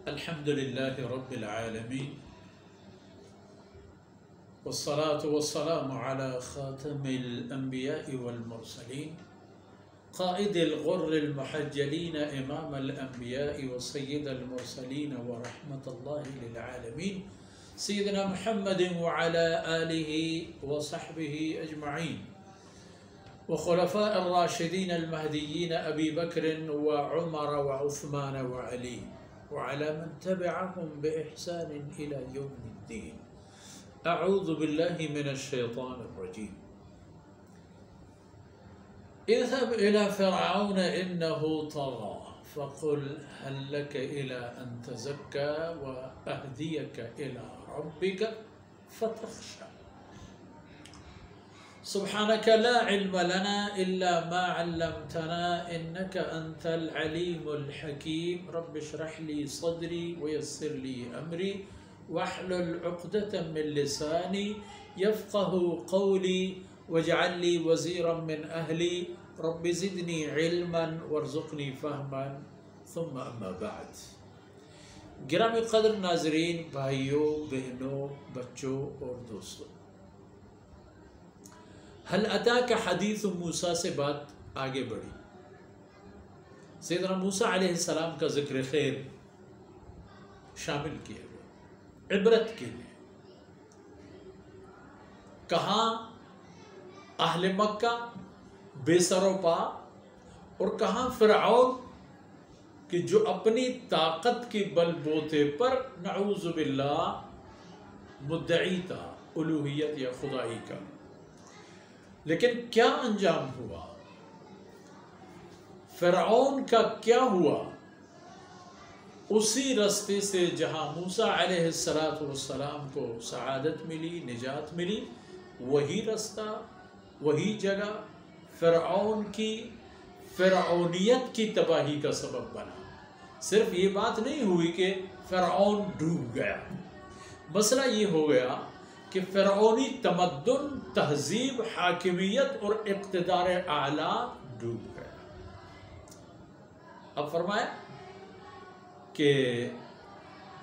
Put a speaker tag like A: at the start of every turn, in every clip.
A: الحمد لله رب العالمين والصلاة والسلام على خاتم الأنبياء والمرسلين قائد الغر المحجلين إمام الأنبياء وسيد المرسلين ورحمة الله للعالمين سيدنا محمد وعلى آله وصحبه أجمعين وخلفاء الراشدين المهديين أبي بكر وعمر وعثمان وعلي وعلى من تبعهم بإحسان إلى يوم الدين. أعوذ بالله من الشيطان الرجيم. اذهب إلى فرعون إنه طغى فقل هل لك إلى أن تزكى وأهديك إلى ربك فتخشى. سبحانك لا علم لنا إلا ما علمتنا إنك أنت العليم الحكيم. رب اشرح لي صدري ويسر لي أمري واحلل عقدة من لساني يفقه قولي واجعل لي وزيرا من أهلي رب زدني علما وارزقني فهما ثم أما بعد. گرامی قدر ناظرین، بھائیوں، بہنوں، بچوں اور دوستوں، حل اتاک حدیث موسیٰ سے بات آگے بڑھی. سیدنا موسیٰ علیہ السلام کا ذکر خیر شامل کیا گیا عبرت کے لیے. کہاں اہل مکہ بے سر و پا اور کہاں فرعون کہ جو اپنی طاقت کی بل بوتے پر نعوذ باللہ مدعی تھا الوہیت یا خدائی کا. لیکن کیا انجام ہوا؟ فرعون کا کیا ہوا؟ اسی راستے سے جہاں موسیٰ علیہ السلام کو سعادت ملی، نجات ملی، وہی راستہ، وہی جگہ فرعون کی فرعونیت کی تباہی کا سبب بنا. صرف یہ بات نہیں ہوئی کہ فرعون ڈوب گیا، مسئلہ یہ ہو گیا کہ فرعونی تمدن، تہذیب، حاکمیت اور اقتدار اعلیٰ ڈوب گیا. اب فرمایا کہ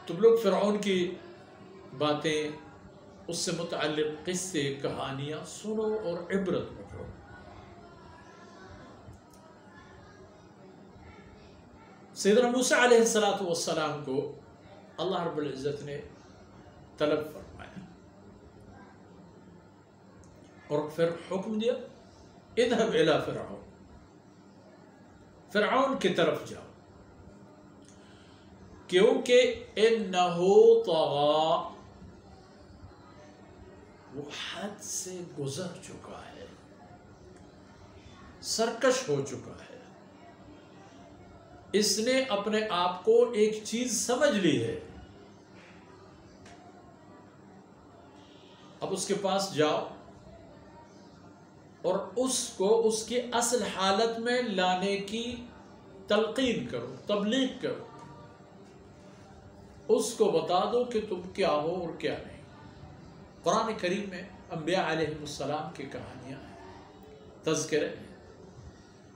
A: تم لوگ فرعون کی باتیں، اس سے متعلق قصے، کہانیاں سنو اور عبرت پکڑو. سیدنا موسیٰ علیہ السلام کو اللہ رب العزت نے طلب فرمایا اور پھر حکم دیا اذهب الى فرعون، فرعون کی طرف جاؤ، کیونکہ انہو طغى، وہ حد سے گزر چکا ہے، سرکش ہو چکا ہے. اس نے اپنے آپ کو ایک چیز سمجھ لی ہے. اب اس کے پاس جاؤ اور اس کو اس کی اصل حالت میں لانے کی تلقین کرو، تبلیغ کرو. اس کو بتا دو کہ تم کیا ہو اور کیا نہیں. قرآن کریم میں انبیاء علیہ السلام کی کہانیاں ہیں، تذکرے ہیں،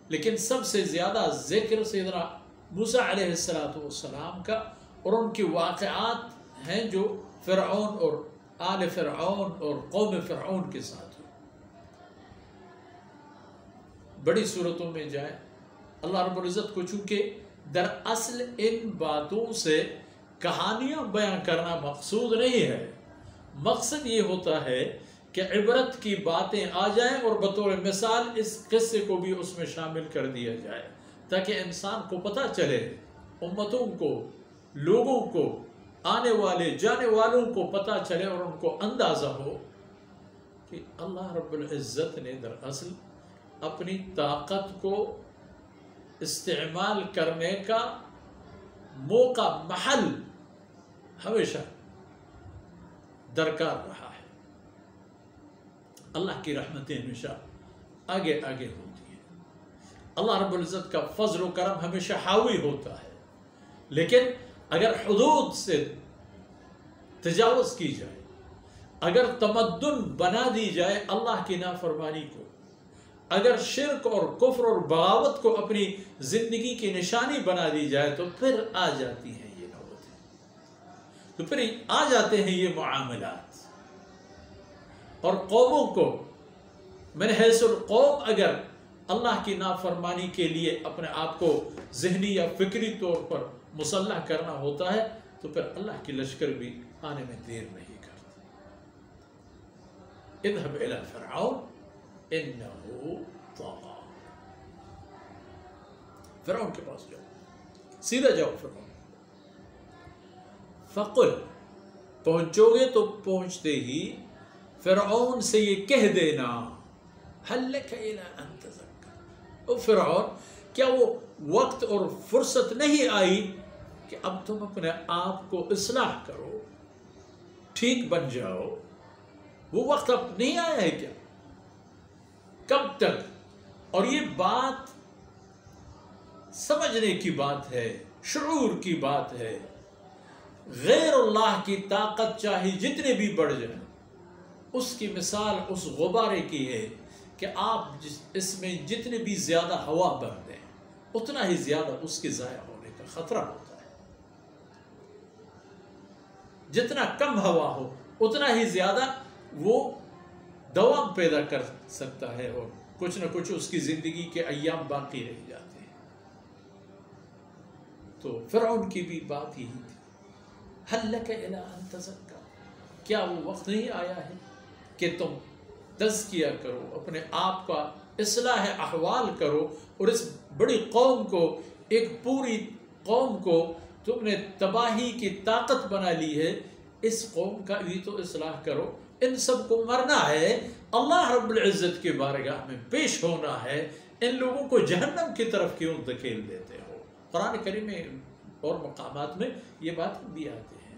A: لیکن سب سے زیادہ ذکر سیدنا موسیٰ علیہ السلام کا اور ان کی واقعات ہیں جو فرعون اور آل فرعون اور قوم فرعون کے ساتھ ہوئے. بڑی صورتوں میں جائیں، اللہ رب العزت کو چونکہ دراصل ان باتوں سے کہانیاں بیان کرنا مقصود نہیں ہے. مقصد یہ ہوتا ہے کہ عبرت کی باتیں آ جائیں اور بطور مثال اس قصے کو بھی اس میں شامل کر دیا جائے تاکہ انسان کو پتہ چلے، امتوں کو، لوگوں کو، آنے والے جانے والوں کو پتہ چلے اور ان کو اندازہ ہو کہ اللہ رب العزت نے دراصل اپنی طاقت کو استعمال کرنے کا موقع، محل ہمیشہ درکار رہا ہے. اللہ کی رحمتیں ہمیشہ آگے آگے ہوتی ہیں. اللہ رب العزت کا فضل و کرم ہمیشہ حاوی ہوتا ہے. لیکن اگر حدود سے تجاوز کی جائے، اگر تمدن بنا دی جائے اللہ کی نافرمانی کو، اگر شرک اور کفر اور بغاوت کو اپنی زندگی کی نشانی بنا دی جائے تو پھر آ جاتی ہیں یہ نوبتیں. تو پھر آ جاتے ہیں یہ معاملات. اور قوموں کو من حیث القوم اگر اللہ کی نافرمانی کے لیے اپنے آپ کو ذہنی یا فکری طور پر مسلح کرنا ہوتا ہے تو پھر اللہ کی لشکر بھی آنے میں دیر نہیں کرتی. اذهب الى فرعون انه طغى. فرعون کے پاس جاؤ، سیدھا جاؤ فرعون. فقل، پہنچو گے تو پہنچتے ہی فرعون سے یہ کہہ دینا هل لك الى ان تزكى. او فرعون، کیا وہ وقت اور فرصت نہیں آئی کہ اب تم اپنے آپ کو اصلاح کرو، ٹھیک بن جاؤ؟ وہ وقت اب نہیں آیا ہے کیا؟ کب تک؟ اور یہ بات سمجھنے کی بات ہے، شعور کی بات ہے. غیر اللہ کی طاقت چاہے جتنے بھی بڑھ جائیں، اس کی مثال اس غبارے کی ہے کہ آپ اس میں جتنے بھی زیادہ ہوا بھر دیں اتنا ہی زیادہ اس کے ضائع ہونے کا خطرہ ہوتا ہے. جتنا کم ہوا ہو اتنا ہی زیادہ وہ دوام پیدا کر سکتا ہے اور کچھ نہ کچھ اس کی زندگی کے ایام باقی رہ جاتے ہیں. تو فرعون کی بھی بات یہی تھی، هل لك الى ان تزكى. کیا وہ وقت نہیں آیا ہے کہ تم تزکیہ کرو، اپنے آپ کا اصلاح احوال کرو، اور اس بڑی قوم کو، ایک پوری قوم کو تم نے تباہی کی طاقت بنا لی ہے، اس قوم کا بھی تو اصلاح کرو. ان سب کو مرنا ہے، اللہ رب العزت کے بارگاہ میں پیش ہونا ہے. ان لوگوں کو جہنم کی طرف کیوں دھکیل دیتے ہو؟ قرآن کریم میں اور مقامات میں یہ بات بھی آتی ہے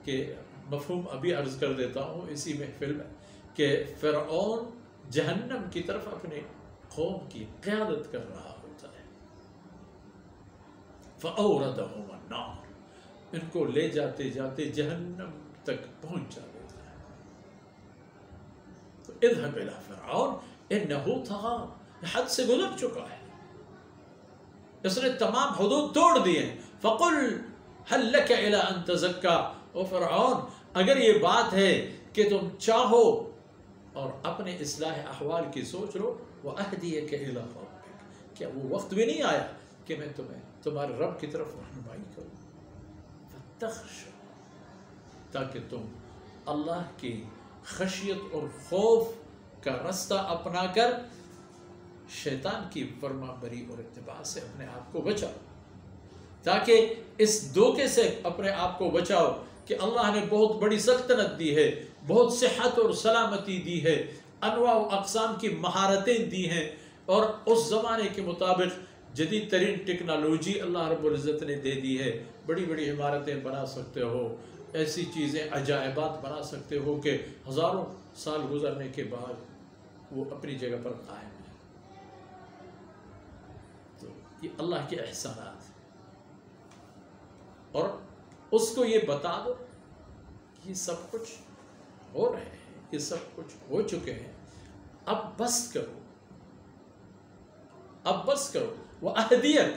A: کہ مفہوم ابھی عرض کر دیتا ہوں اسی محفل میں کہ فرعون جہنم کی طرف اپنے قوم کی قیادت کر رہا ہوتا ہے. فَأَوْرَدَهُمُ النَّارِ، ان کو لے جاتے جاتے جہنم تک پہنچا دیتا ہے. تو اذهب الى فرعون انه طغى، حد سے گزر چکا ہے، اس نے تمام حدود توڑ دیے. فقل هل لك الى ان تزكى. او فرعون، اگر یہ بات ہے کہ تم چاہو اور اپنے اصلاح احوال کی سوچ لو، وَأَهْدِيَكَ إِلَىٰ رَبِّكَ، کیا وہ وقت بھی نہیں آیا کہ میں تمہیں تمہارے رب کی طرف رہنمائی کروں؟ فَتَخْشَىٰ، تاکہ تم اللہ کی خشیت اور خوف کا رستہ اپنا کر شیطان کی فرما بری اور اتباع سے اپنے آپ کو بچاؤ. تاکہ اس دھوکے سے اپنے آپ کو بچاؤ کہ اللہ نے بہت بڑی سلطنت دی ہے، بہت صحت اور سلامتی دی ہے، انواع و اقسام کی مہارتیں دی ہیں، اور اس زمانے کے مطابق جدید ترین ٹیکنالوجی اللہ رب العزت نے دے دی ہے. بڑی بڑی عمارتیں بنا سکتے ہو، ایسی چیزیں عجائبات بنا سکتے ہو کہ ہزاروں سال گزرنے کے بعد وہ اپنی جگہ پر قائم ہے. تو یہ اللہ کے احسانات، اور اس کو یہ بتا دو یہ سب کچھ ہو رہے ہیں، یہ سب کچھ ہو چکے ہیں، اب بس کرو، اب بس کرو. وَأَهْدِيَكَ،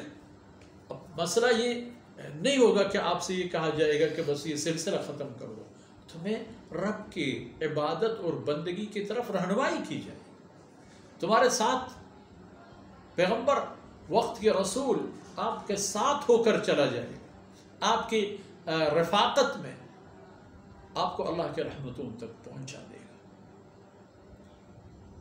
A: اب مسئلہ یہ نہیں ہوگا کہ آپ سے یہ کہا جائے گا کہ بس یہ سلسلہ ختم کر دو. تمہیں رب کی عبادت اور بندگی کی طرف رہنمائی کی جائے. تمہارے ساتھ پیغمبر، وقت کے رسول آپ کے ساتھ ہو کر چلا جائے گا، آپ کی رفاقت میں آپ کو اللہ کے رحمتوں تک پہنچا دے گا.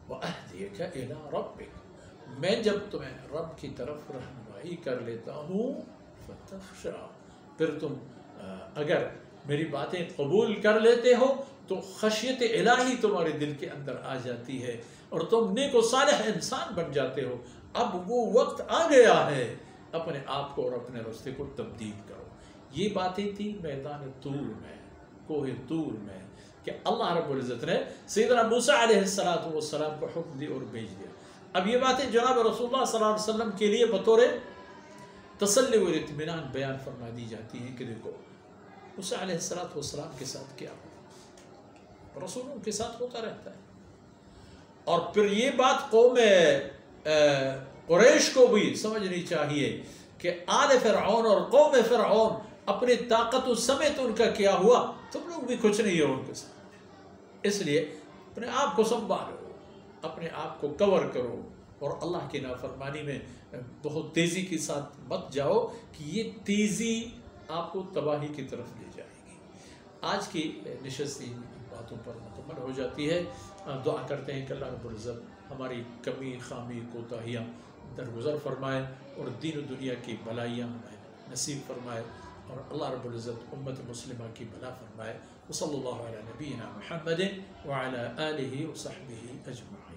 A: وَأَهْدِيَكَ إِلَىٰ رَبِّكَ، میں جب تمہیں رب کی طرف رہنمائی کر لیتا ہوں، فَتَخْشَىٰ، پھر تم اگر میری باتیں قبول کر لیتے ہو تو خشیت الہی تمہارے دل کے اندر آ جاتی ہے اور تم نیک و صالح انسان بن جاتے ہو. اب وہ وقت آ گیا ہے، اپنے آپ کو اور اپنے راستے کو تبدیل کرو. یہ باتیں تھی میدان طور میں، کوہ طور میں، کہ اللہ رب العزت نے سیدنا موسیٰ علیہ السلام کو حکم دی اور بھیج دیا. اب یہ باتیں جناب رسول اللہ صلی اللہ علیہ وسلم کے لیے بطور تسلی و اطمینان بیان فرما دی جاتی ہیں کہ دیکھو موسیٰ علیہ السلام کے ساتھ کیا ہو، رسولوں کے ساتھ ہوتا رہتا ہے. اور پھر یہ بات قوم قریش کو بھی سمجھنی چاہیے کہ آل فرعون اور قوم فرعون اپنی طاقت و سمیت ان کا کیا ہوا، تم لوگ بھی کچھ نہیں ہو ان کے ساتھ۔ اس لیے اپنے آپ کو سنبھالو، اپنے آپ کو کور کرو، اور اللہ کی نافرمانی میں بہت تیزی کے ساتھ مت جاؤ کہ یہ تیزی آپ کو تباہی کی طرف لے جائے گی۔ آج کی نشست ان باتوں پر مکمل ہو جاتی ہے۔ دعا کرتے ہیں کہ اللہ رب العزت ہماری کمی، خامی، کوتاہیاں درگزر فرمائے، اور دین و دنیا کی بلائیاں ہمیں نصیب فرمائے، اور اللہ رب العزت امت مسلمہ کی بھلا فرمائے۔ وصلی اللہ علی نبینا محمد وعلی آلہ وصحبہ اجمعین۔